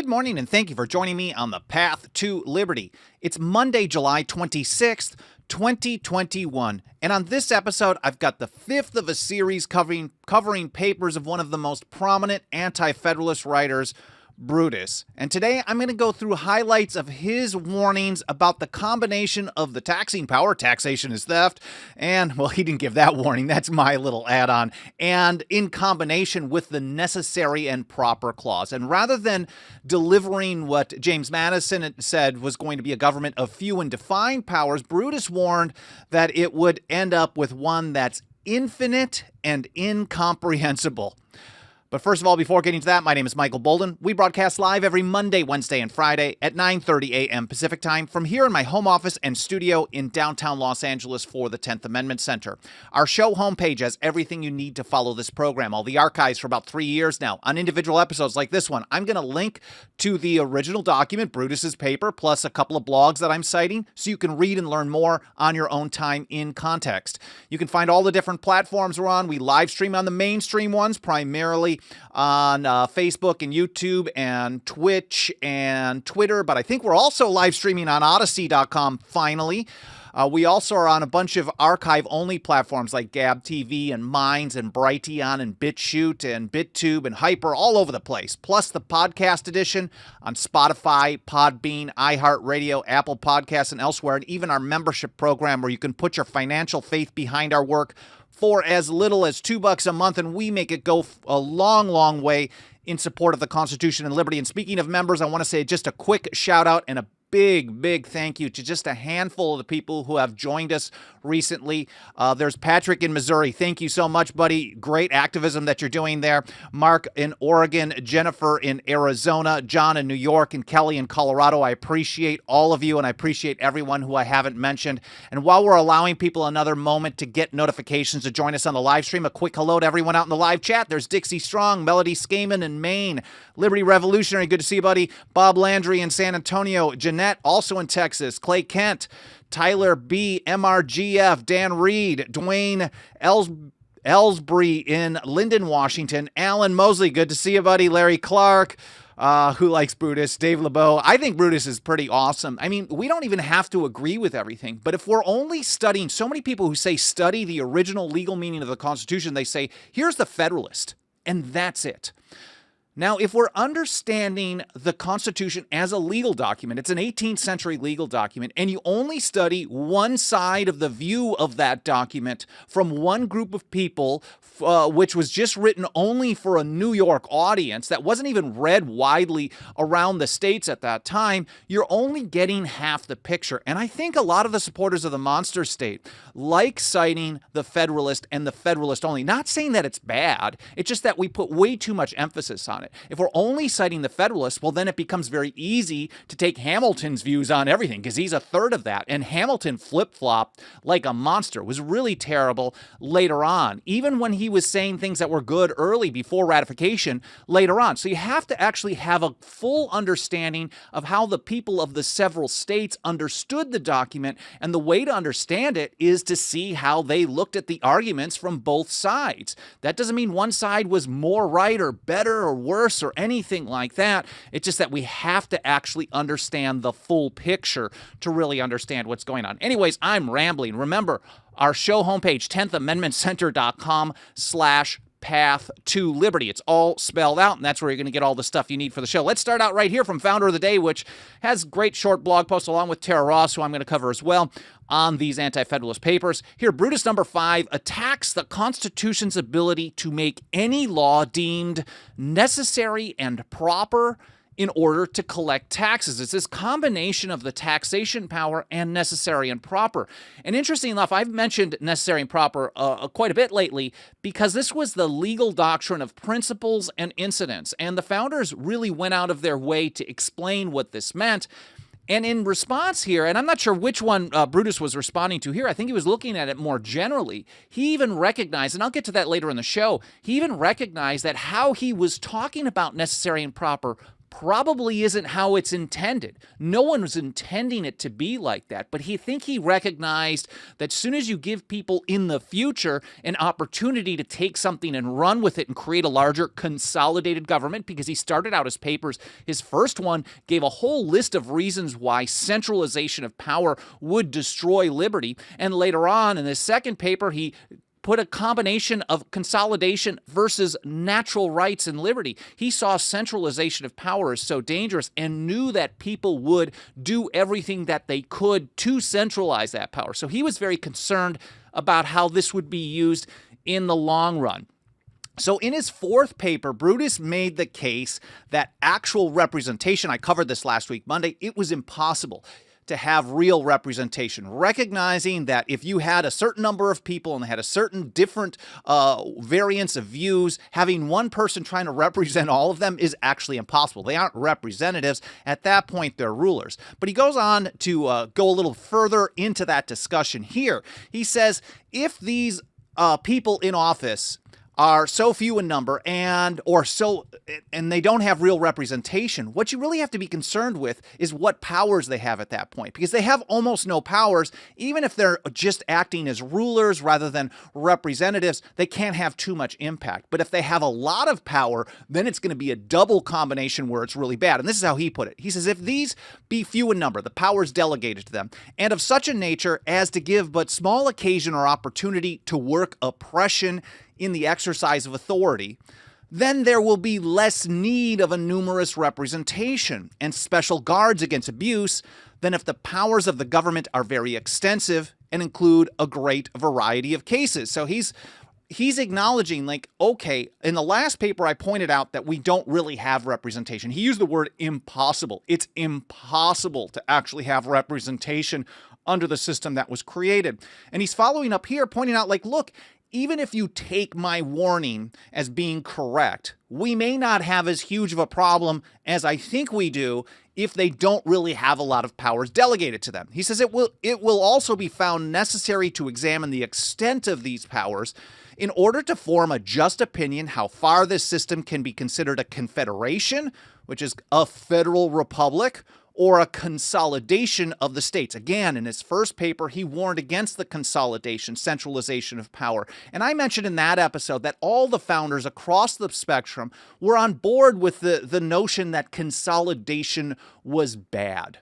Good morning, and thank you for joining me on the Path to Liberty. It's Monday, July 26th, 2021, and on this episode, I've got the fifth of a series covering papers of one of the most prominent anti-federalist writers, Brutus. And today, I'm going to go through highlights of his warnings about the combination of the taxing power, taxation is theft, and, well, he didn't give that warning, that's my little add-on, and in combination with the necessary and proper clause. And rather than delivering what James Madison said was going to be a government of few and defined powers, Brutus warned that it would end up with one that's infinite and incomprehensible. But first of all, before getting to that, my name is Michael Bolden. We broadcast live every Monday, Wednesday, and Friday at 9:30 a.m. Pacific Time from here in my home office and studio in downtown Los Angeles for the 10th Amendment Center. Our show homepage has everything you need to follow this program, all the archives for about 3 years now. On individual episodes like this one, I'm going to link to the original document, Brutus's paper, plus a couple of blogs that I'm citing, so you can read and learn more on your own time in context. You can find all the different platforms we're on. We live stream on the mainstream ones, primarily on Facebook and YouTube and Twitch and Twitter, but I think we're also live streaming on Odyssey.com finally. We also are on a bunch of archive-only platforms like Gab TV and Minds and Brighteon and BitChute and BitTube and Hyper, all over the place. Plus the podcast edition on Spotify, Podbean, iHeartRadio, Apple Podcasts, and elsewhere, and even our membership program where you can put your financial faith behind our work for as little as $2 a month, and we make it go a long, long way in support of the Constitution and liberty. And speaking of members, I want to say just a quick shout out and a big thank you to just a handful of the people who have joined us recently. There's Patrick in Missouri. Thank you so much, buddy. Great activism that you're doing there. Mark in Oregon, Jennifer in Arizona, John in New York, and Kelly in Colorado. I appreciate all of you, and I appreciate everyone who I haven't mentioned. And while we're allowing people another moment to get notifications to join us on the live stream, a quick hello to everyone out in the live chat. There's Dixie Strong, Melody Skaman in Maine, Liberty Revolutionary, good to see you, buddy. Bob Landry in San Antonio, Jeanette also in Texas, Clay Kent, Tyler B, MRGF, Dan Reed, Dwayne Ellsbury in Linden, Washington, Alan Mosley, good to see you, buddy. Larry Clark, who likes Brutus, Dave LeBeau. I think Brutus is pretty awesome. I mean, we don't even have to agree with everything, but if we're only studying, so many people who say study the original legal meaning of the Constitution, they say, here's the Federalist, and that's it. Now, if we're understanding the Constitution as a legal document, it's an 18th century legal document, and you only study one side of the view of that document from one group of people, which was just written only for a New York audience that wasn't even read widely around the states at that time, you're only getting half the picture. And I think a lot of the supporters of the monster state like citing the Federalist and the Federalist only. Not saying that it's bad, it's just that we put way too much emphasis on it. If we're only citing the Federalist, well, then it becomes very easy to take Hamilton's views on everything because he's a third of that. And Hamilton flip-flopped like a monster. It was really terrible later on, even when he was saying things that were good early before ratification later on. So you have to actually have a full understanding of how the people of the several states understood the document. And the way to understand it is to see how they looked at the arguments from both sides. That doesn't mean one side was more right or better or worse or anything like that. It's just that we have to actually understand the full picture to really understand what's going on. Anyways, I'm rambling. Remember, our show homepage, 10thamendmentcenter.com/path to liberty. It's all spelled out, and that's where you're going to get all the stuff you need for the show. Let's start out right here from Founder of the Day, which has great short blog posts along with Tara Ross, who I'm going to cover as well on these anti-federalist papers. Here, Brutus number 5 attacks the Constitution's ability to make any law deemed necessary and proper in order to collect taxes. It's this combination of the taxation power and necessary and proper. And interesting enough, I've mentioned necessary and proper quite a bit lately because this was the legal doctrine of principles and incidents. And the founders really went out of their way to explain what this meant. And in response here, and I'm not sure which one Brutus was responding to here, I think he was looking at it more generally. He even recognized, and I'll get to that later in the show, he even recognized that how he was talking about necessary and proper probably isn't how it's intended. No one was intending it to be like that, but he recognized that as soon as you give people in the future an opportunity to take something and run with it and create a larger consolidated government, because he started out his papers, his first one gave a whole list of reasons why centralization of power would destroy liberty, and later on in his second paper, he put a combination of consolidation versus natural rights and liberty. He saw centralization of power as so dangerous and knew that people would do everything that they could to centralize that power. So he was very concerned about how this would be used in the long run. So in his fourth paper, Brutus made the case that actual representation, I covered this last week, Monday, it was impossible to have real representation, recognizing that if you had a certain number of people and they had a certain different variance of views, having one person trying to represent all of them is actually impossible. They aren't representatives. At that point, they're rulers. But he goes on to go a little further into that discussion here. He says, if these people in office are so few in number and they don't have real representation, what you really have to be concerned with is what powers they have at that point, because they have almost no powers. Even if they're just acting as rulers rather than representatives, they can't have too much impact. But if they have a lot of power, then it's going to be a double combination where it's really bad. And this is how he put it. He says, if these be few in number, the powers delegated to them, and of such a nature as to give but small occasion or opportunity to work oppression in the exercise of authority, then there will be less need of a numerous representation and special guards against abuse than if the powers of the government are very extensive and include a great variety of cases. So he's acknowledging, like, okay, in the last paper I pointed out that we don't really have representation. He used the word impossible. It's impossible to actually have representation under the system that was created. And he's following up here, pointing out, like, look, even if you take my warning as being correct, we may not have as huge of a problem as I think we do if they don't really have a lot of powers delegated to them. He says it will also be found necessary to examine the extent of these powers in order to form a just opinion how far this system can be considered a confederation, which is a federal republic, or a consolidation of the states. Again, in his first paper, he warned against the consolidation, centralization of power. And I mentioned in that episode that all the founders across the spectrum were on board with the notion that consolidation was bad.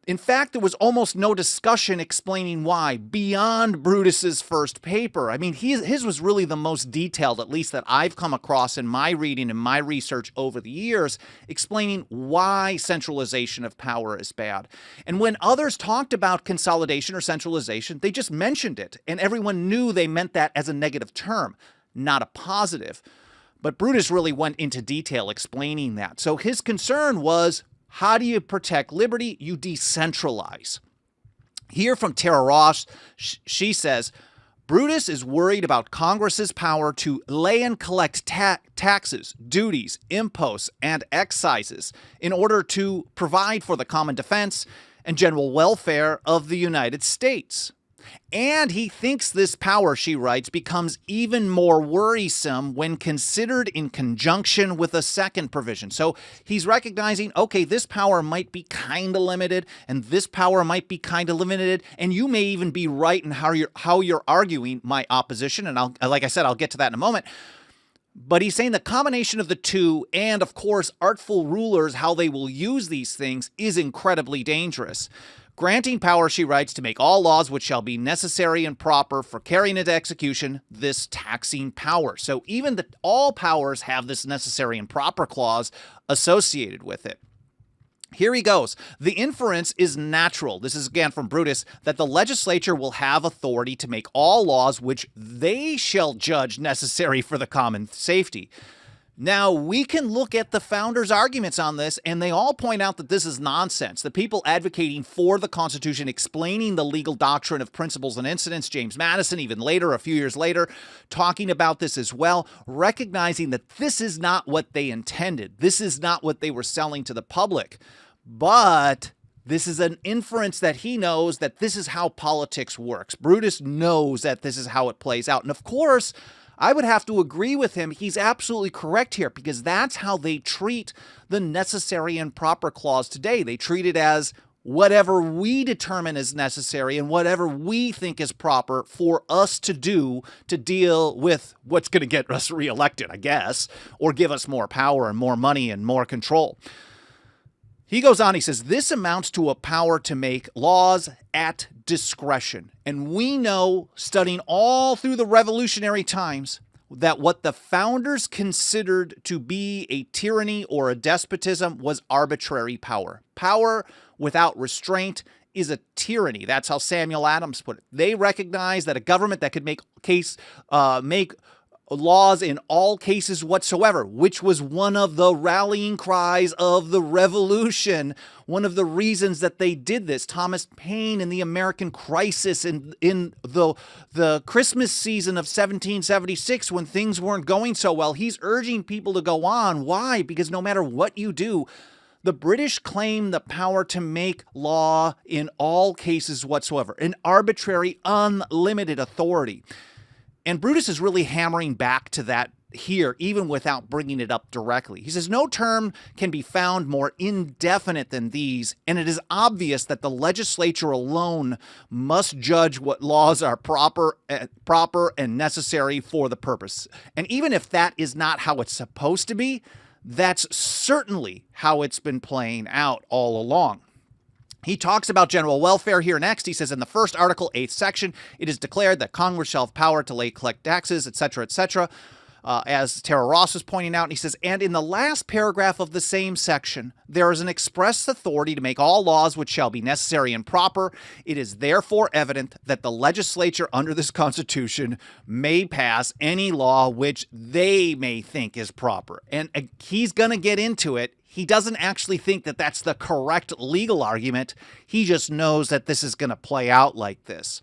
In fact, there was almost no discussion explaining why beyond Brutus's first paper. I mean, his was really the most detailed, at least that I've come across in my reading and my research over the years, explaining why centralization of power is bad. And when others talked about consolidation or centralization, they just mentioned it, and everyone knew they meant that as a negative term, not a positive. But Brutus really went into detail explaining that. So his concern was, how do you protect liberty? You decentralize. Here from Tara Ross, she says, Brutus is worried about Congress's power to lay and collect taxes, duties, imposts, and excises in order to provide for the common defense and general welfare of the United States. And he thinks this power, she writes, becomes even more worrisome when considered in conjunction with a second provision. So he's recognizing, okay, this power might be kind of limited, and this power might be kind of limited, and you may even be right in how you're arguing my opposition, and like I said, I'll get to that in a moment. But he's saying the combination of the two, and of course, artful rulers, how they will use these things, is incredibly dangerous. Granting power, she writes, to make all laws which shall be necessary and proper for carrying into execution this taxing power. So even all powers have this necessary and proper clause associated with it. Here he goes. The inference is natural. This is again from Brutus, that the legislature will have authority to make all laws which they shall judge necessary for the common safety. Now, we can look at the founders' arguments on this, and they all point out that this is nonsense. The people advocating for the Constitution, explaining the legal doctrine of principles and incidents, James Madison, even later, a few years later, talking about this as well, recognizing that this is not what they intended. This is not what they were selling to the public. But this is an inference that he knows that this is how politics works. Brutus knows that this is how it plays out. And of course, I would have to agree with him. He's absolutely correct here, because that's how they treat the necessary and proper clause today. They treat it as whatever we determine is necessary and whatever we think is proper for us to do to deal with what's going to get us reelected, I guess, or give us more power and more money and more control. He goes on, he says, this amounts to a power to make laws at discretion. And we know, studying all through the revolutionary times, that what the founders considered to be a tyranny or a despotism was arbitrary power. Power without restraint is a tyranny. That's how Samuel Adams put it. They recognized that a government that could make laws in all cases whatsoever, which was one of the rallying cries of the revolution, one of the reasons that they did this. Thomas Paine in the American Crisis in the Christmas season of 1776, when things weren't going so well, he's urging people to go on. Why? Because no matter what you do, the British claim the power to make law in all cases whatsoever, an arbitrary, unlimited authority. And Brutus is really hammering back to that here, even without bringing it up directly. He says, no term can be found more indefinite than these, and it is obvious that the legislature alone must judge what laws are proper and necessary for the purpose. And even if that is not how it's supposed to be, that's certainly how it's been playing out all along. He talks about general welfare here next. He says, in the first article, 8th section, it is declared that Congress shall have power to collect taxes, etc., etc., as Tara Ross was pointing out. And he says, and in the last paragraph of the same section, there is an express authority to make all laws which shall be necessary and proper. It is therefore evident that the legislature under this Constitution may pass any law which they may think is proper. And he's going to get into it. He doesn't actually think that that's the correct legal argument. He just knows that this is going to play out like this.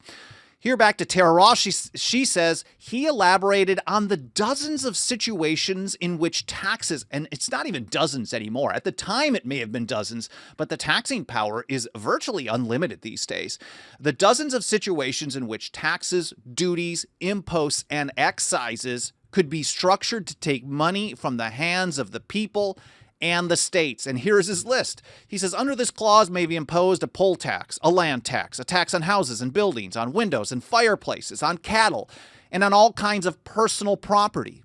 Here back to Tara Ross, she says he elaborated on the dozens of situations in which taxes, and it's not even dozens anymore. At the time, it may have been dozens, but the taxing power is virtually unlimited these days. The dozens of situations in which taxes, duties, imposts, and excises could be structured to take money from the hands of the people and the states. And here's his list. He says, under this clause may be imposed a poll tax, a land tax, a tax on houses and buildings, on windows and fireplaces, on cattle, and on all kinds of personal property.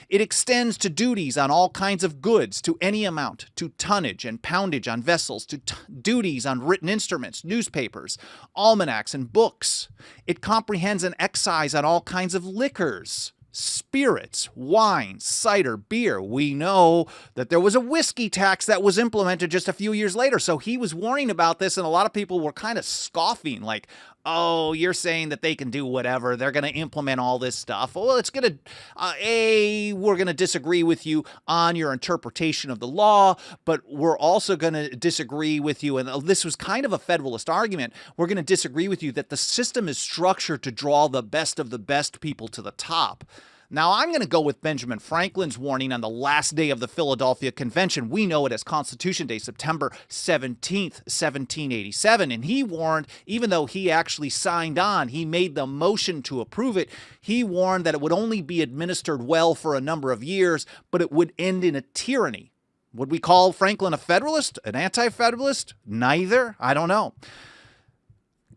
It extends to duties on all kinds of goods to any amount, to tonnage and poundage on vessels, to duties on written instruments, newspapers, almanacs, and books. It comprehends an excise on all kinds of liquors, spirits, wine, cider, beer. We know that there was a whiskey tax that was implemented just a few years later. So he was warning about this, and a lot of people were kind of scoffing, like, oh, you're saying that they can do whatever. They're going to implement all this stuff. Well, it's going to, we're going to disagree with you on your interpretation of the law, but we're also going to disagree with you. And this was kind of a Federalist argument. We're going to disagree with you that the system is structured to draw the best of the best people to the top. Now, I'm going to go with Benjamin Franklin's warning on the last day of the Philadelphia Convention. We know it as Constitution Day, September 17th, 1787. And he warned, even though he actually signed on, he made the motion to approve it, he warned that it would only be administered well for a number of years, but it would end in a tyranny. Would we call Franklin a Federalist, an Anti-Federalist? Neither. I don't know.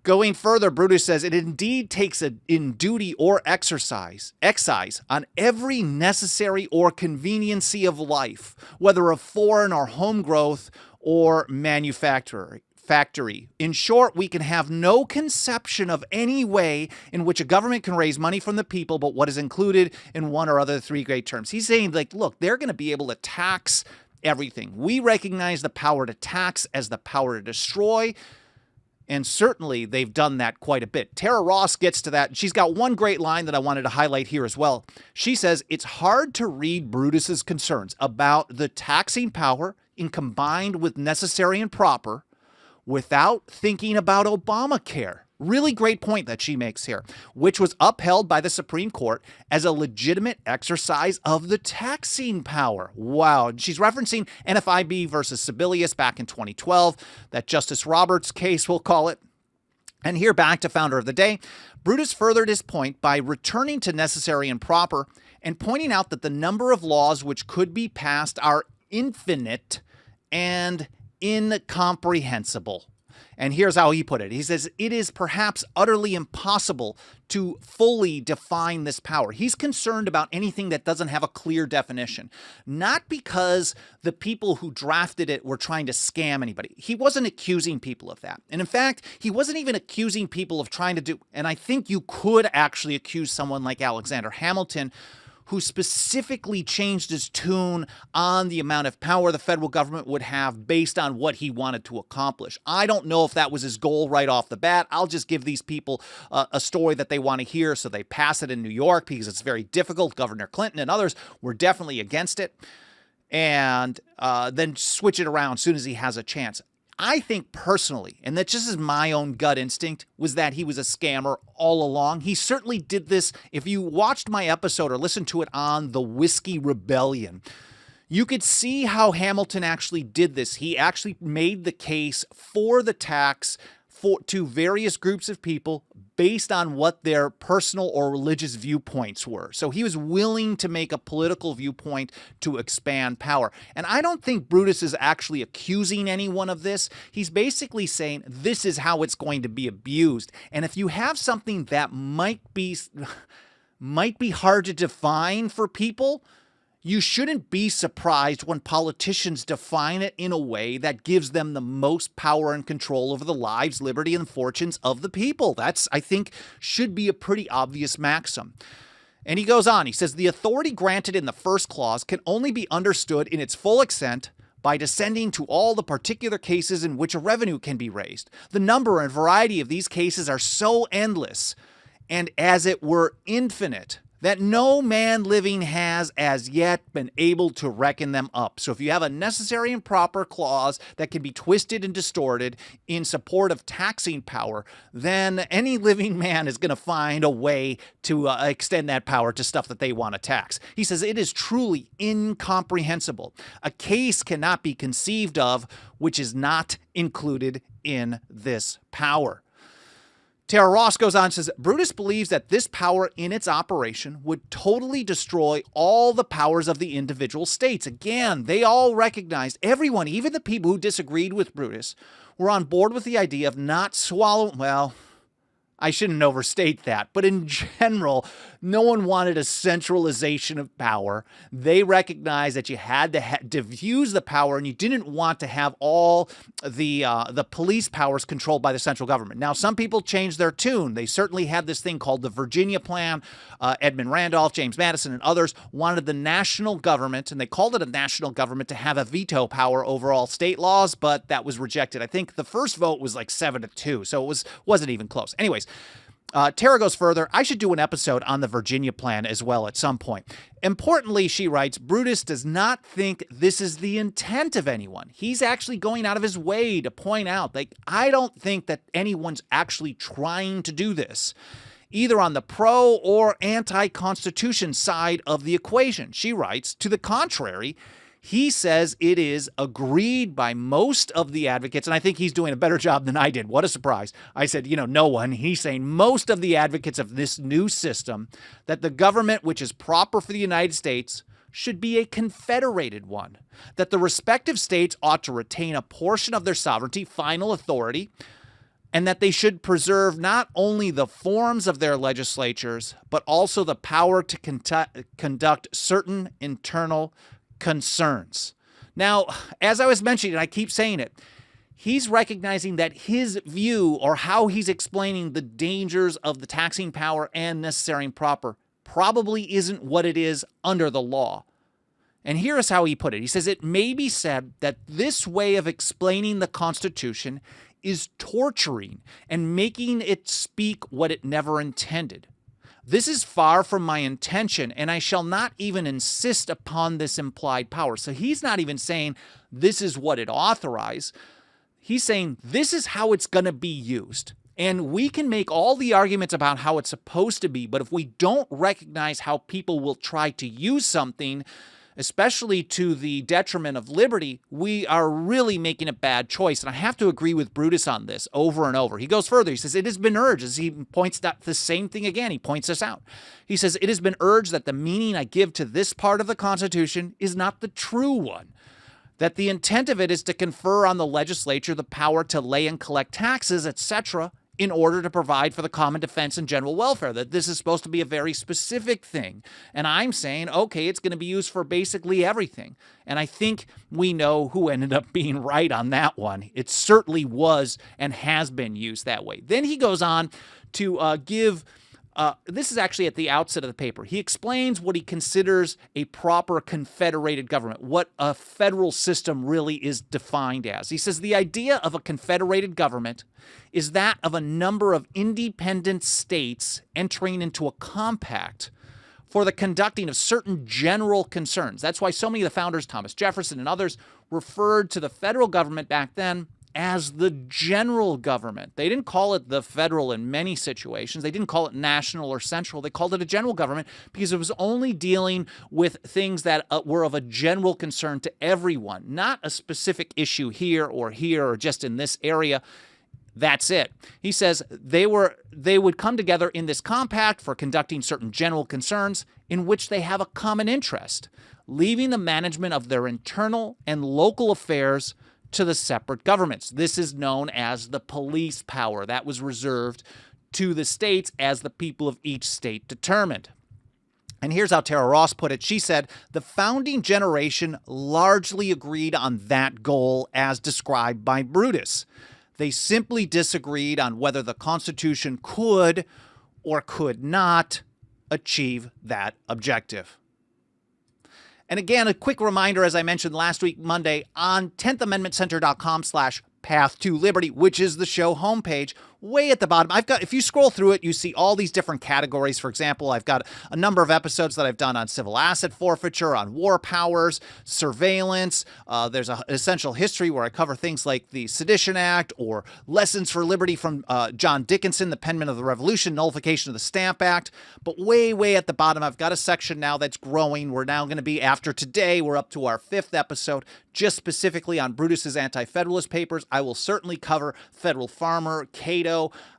Going further, Brutus says, it indeed takes in duty or excise on every necessary or conveniency of life, whether of foreign or home growth or factory. In short, we can have no conception of any way in which a government can raise money from the people but what is included in one or other three great terms. He's saying, like, look, they're going to be able to tax everything. We recognize the power to tax as the power to destroy. And certainly they've done that quite a bit. Tara Ross gets to that. She's got one great line that I wanted to highlight here as well. She says, it's hard to read Brutus's concerns about the taxing power in combined with necessary and proper without thinking about Obamacare. Really great point that she makes here, which was upheld by the Supreme Court as a legitimate exercise of the taxing power. Wow. And she's referencing NFIB versus Sebelius back in 2012, that Justice Roberts case, we'll call it. And here, back to founder of the day, Brutus furthered his point by returning to necessary and proper and pointing out that the number of laws which could be passed are infinite and incomprehensible. And here's how he put it. He says, it is perhaps utterly impossible to fully define this power. He's concerned about anything that doesn't have a clear definition, not because the people who drafted it were trying to scam anybody. He wasn't accusing people of that. And in fact, he wasn't even accusing people of trying to do, and I think you could actually accuse someone like Alexander Hamilton, who specifically changed his tune on the amount of power the federal government would have based on what he wanted to accomplish. I don't know if that was his goal right off the bat. I'll just give these people a story that they want to hear, so they pass it in New York because it's very difficult. Governor Clinton and others were definitely against it, and then switch it around as soon as he has a chance. I think personally, and that just is my own gut instinct, was that he was a scammer all along. He certainly did this. If you watched my episode or listened to it on the Whiskey Rebellion, you could see how Hamilton actually did this. He actually made the case for the tax to various groups of people based on what their personal or religious viewpoints were. So he was willing to make a political viewpoint to expand power. And I don't think Brutus is actually accusing anyone of this. He's basically saying this is how it's going to be abused. And if you have something that might be hard to define for people, you shouldn't be surprised when politicians define it in a way that gives them the most power and control over the lives, liberty, and fortunes of the people. That's, I think, should be a pretty obvious maxim. And he goes on, he says, the authority granted in the first clause can only be understood in its full extent by descending to all the particular cases in which a revenue can be raised. The number and variety of these cases are so endless and, as it were, infinite, that no man living has as yet been able to reckon them up. So if you have a necessary and proper clause that can be twisted and distorted in support of taxing power, then any living man is going to find a way to extend that power to stuff that they want to tax. He says it is truly incomprehensible. A case cannot be conceived of which is not included in this power. Tara Ross goes on and says, Brutus believes that this power in its operation would totally destroy all the powers of the individual states. Again, they all recognized, everyone, even the people who disagreed with Brutus, were on board with the idea of not swallowing, well, I shouldn't overstate that, but in general, no one wanted a centralization of power. They recognized that you had to diffuse the power, and you didn't want to have all the police powers controlled by the central government. Now, some people changed their tune. They certainly had this thing called the Virginia Plan. Edmund Randolph, James Madison, and others wanted the national government, and they called it a national government, to have a veto power over all state laws, but that was rejected. I think the first vote was like 7-2, so it wasn't even close. Anyways, Tara goes further. I should do an episode on the Virginia Plan as well at some point. Importantly, she writes, Brutus does not think this is the intent of anyone. He's actually going out of his way to point out, like, I don't think that anyone's actually trying to do this, either on the pro or anti-Constitution side of the equation. She writes, to the contrary, he says it is agreed by most of the advocates, and I think he's doing a better job than I did. What a surprise. I said, no one. He's saying most of the advocates of this new system, that the government which is proper for the United States should be a confederated one, that the respective states ought to retain a portion of their sovereignty, final authority, and that they should preserve not only the forms of their legislatures, but also the power to conduct certain internal concerns. Now, as I was mentioning, and I keep saying it, he's recognizing that his view, or how he's explaining the dangers of the taxing power and necessary and proper, probably isn't what it is under the law. And here is how he put it. He says, it may be said that this way of explaining the Constitution is torturing and making it speak what it never intended. This is far from my intention, and I shall not even insist upon this implied power. So he's not even saying this is what it authorized. He's saying this is how it's going to be used. And we can make all the arguments about how it's supposed to be, but if we don't recognize how people will try to use something, especially to the detriment of liberty, we are really making a bad choice. And I have to agree with Brutus on this over and over. He goes further. He says, it has been urged, as he points out the same thing again. He points this out. He says, it has been urged that the meaning I give to this part of the Constitution is not the true one, that the intent of it is to confer on the legislature the power to lay and collect taxes, etc., in order to provide for the common defense and general welfare, that this is supposed to be a very specific thing. And I'm saying, okay, it's going to be used for basically everything. And I think we know who ended up being right on that one. It certainly was and has been used that way. Then he goes on to give... this is actually at the outset of the paper. He explains what he considers a proper confederated government, what a federal system really is defined as. He says the idea of a confederated government is that of a number of independent states entering into a compact for the conducting of certain general concerns. That's why so many of the founders, Thomas Jefferson and others, referred to the federal government back then as the general government. They didn't call it the federal in many situations. They didn't call it national or central. They called it a general government because it was only dealing with things that were of a general concern to everyone, not a specific issue here or just in this area. That's it. He says they would come together in this compact for conducting certain general concerns in which they have a common interest, leaving the management of their internal and local affairs to the separate governments. This is known as the police power. That was reserved to the states as the people of each state determined. And here's how Tara Ross put it. She said, the founding generation largely agreed on that goal as described by Brutus. They simply disagreed on whether the Constitution could or could not achieve that objective. And again, a quick reminder, as I mentioned last week, Monday, on 10thamendmentcenter.com/Path to Liberty, which is the show homepage, way at the bottom. If you scroll through it, you see all these different categories. For example, I've got a number of episodes that I've done on civil asset forfeiture, on war powers, surveillance. There's an essential history where I cover things like the Sedition Act or lessons for liberty from John Dickinson, the penman of the Revolution, nullification of the Stamp Act. But way at the bottom, I've got a section now that's growing. We're now going to be, after today, we're up to our 5th episode, just specifically on Brutus's Antifederalist papers. I will certainly cover Federal Farmer, Cato.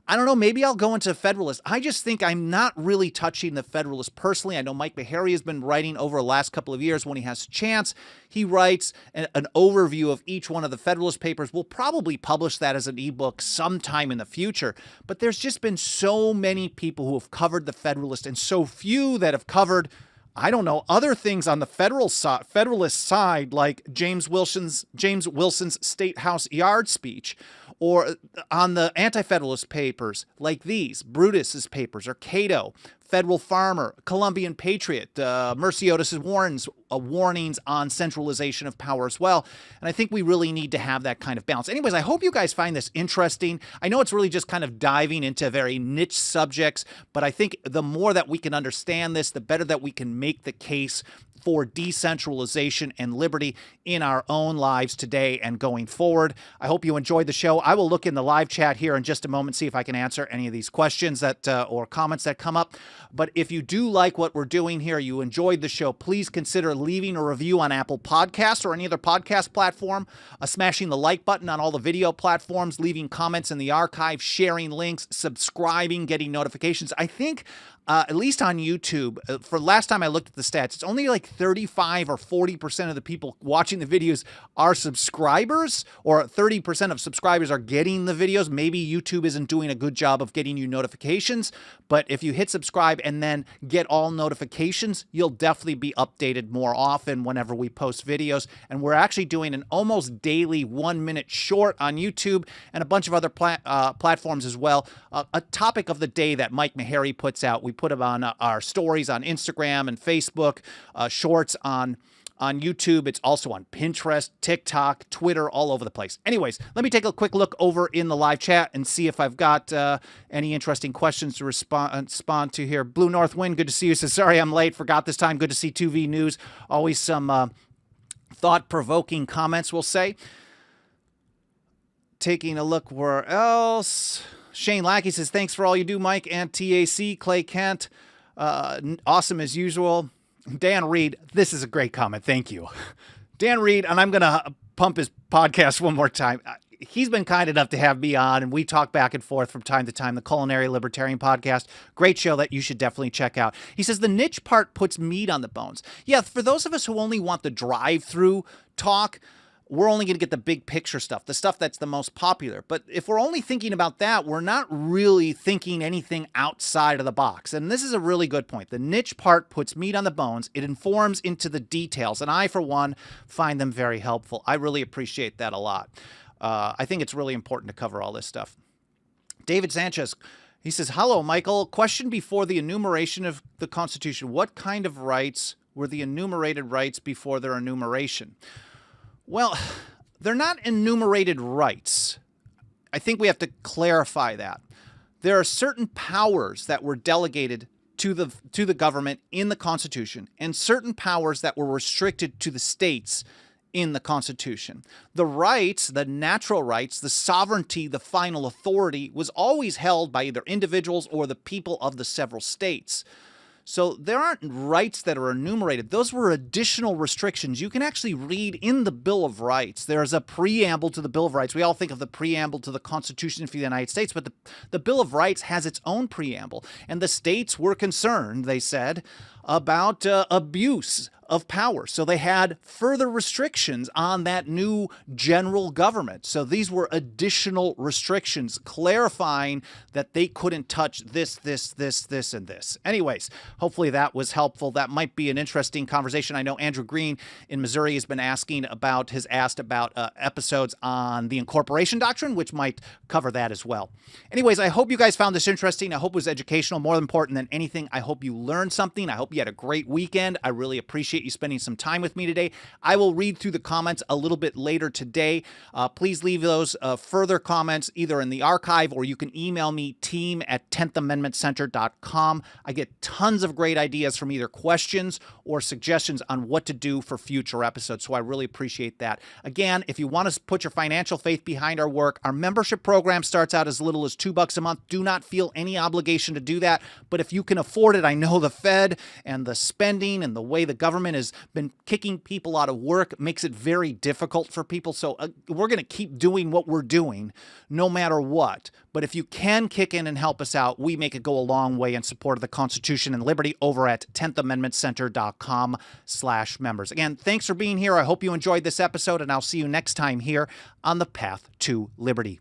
I don't know, maybe I'll go into Federalist. I just think I'm not really touching the Federalist personally. I know Mike Beharry has been writing over the last couple of years when he has a chance. He writes an overview of each one of the Federalist papers. We'll probably publish that as an ebook sometime in the future. But there's just been so many people who have covered the Federalist and so few that have covered, I don't know, other things on the Federalist side, like James Wilson's State House Yard speech, or on the Anti-Federalist papers like these, Brutus's papers, or Cato, Federal Farmer, Columbian Patriot, Merciotis's warnings on centralization of power as well. And I think we really need to have that kind of balance. Anyways, I hope you guys find this interesting. I know it's really just kind of diving into very niche subjects, but I think the more that we can understand this, the better that we can make the case for decentralization and liberty in our own lives today and going forward. I hope you enjoyed the show. I will look in the live chat here in just a moment, see if I can answer any of these questions that or comments that come up. But if you do like what we're doing here, you enjoyed the show, please consider leaving a review on Apple Podcasts or any other podcast platform, smashing the like button on all the video platforms, leaving comments in the archive, sharing links, subscribing, getting notifications. I think at least on YouTube, for last time I looked at the stats, it's only like 35 or 40% of the people watching the videos are subscribers, or 30% of subscribers are getting the videos. Maybe YouTube isn't doing a good job of getting you notifications, but if you hit subscribe and then get all notifications, you'll definitely be updated more often whenever we post videos. And we're actually doing an almost daily 1-minute short on YouTube and a bunch of other platforms as well. A topic of the day that Mike Meharry puts out. We put them on our stories on Instagram and Facebook, shorts on YouTube. It's also on Pinterest, TikTok, Twitter, all over the place. Anyways, let me take a quick look over in the live chat and see if I've got any interesting questions to respond to here. Blue North Wind, good to see you. Says, sorry I'm late, forgot this time. Good to see 2V News. Always some thought-provoking comments, we'll say. Taking a look where else. Shane Lackey says, thanks for all you do, Mike and TAC. Clay Kent, awesome as usual. Dan Reed, this is a great comment. Thank you. Dan Reed, and I'm going to pump his podcast one more time. He's been kind enough to have me on, and we talk back and forth from time to time, the Culinary Libertarian Podcast. Great show that you should definitely check out. He says the niche part puts meat on the bones. Yeah, for those of us who only want the drive-through talk, we're only going to get the big picture stuff, the stuff that's the most popular. But if we're only thinking about that, we're not really thinking anything outside of the box. And this is a really good point. The niche part puts meat on the bones. It informs into the details. And I, for one, find them very helpful. I really appreciate that a lot. I think it's really important to cover all this stuff. David Sanchez, he says, hello, Michael. Question before the enumeration of the Constitution. What kind of rights were the enumerated rights before their enumeration? Well, they're not enumerated rights. I think we have to clarify that. There are certain powers that were delegated to the government in the Constitution, and certain powers that were restricted to the states in the Constitution. The rights, the natural rights, the sovereignty, the final authority was always held by either individuals or the people of the several states. So there aren't rights that are enumerated. Those were additional restrictions. You can actually read in the Bill of Rights. There's a preamble to the Bill of Rights. We all think of the preamble to the Constitution for the United States, but the Bill of Rights has its own preamble. And the states were concerned, they said, about abuse of power. So they had further restrictions on that new general government. So these were additional restrictions clarifying that they couldn't touch this, and this. Anyways, hopefully that was helpful. That might be an interesting conversation. I know Andrew Green in Missouri has asked about episodes on the incorporation doctrine, which might cover that as well. Anyways, I hope you guys found this interesting. I hope it was educational. More important than anything, I hope you learned something. I hope you had a great weekend. I really appreciate you spending some time with me today. I will read through the comments a little bit later today. Please leave those further comments either in the archive or you can email me, team@10thamendmentcenter.com. I get tons of great ideas from either questions or suggestions on what to do for future episodes, so I really appreciate that. Again, if you want to put your financial faith behind our work, our membership program starts out as little as $2 a month. Do not feel any obligation to do that, but if you can afford it, I know the Fed and the spending and the way the government has been kicking people out of work makes it very difficult for people. So we're going to keep doing what we're doing no matter what. But if you can kick in and help us out, we make it go a long way in support of the Constitution and liberty over at 10thamendmentcenter.com/members. Again, thanks for being here. I hope you enjoyed this episode, and I'll see you next time here on the Path to Liberty.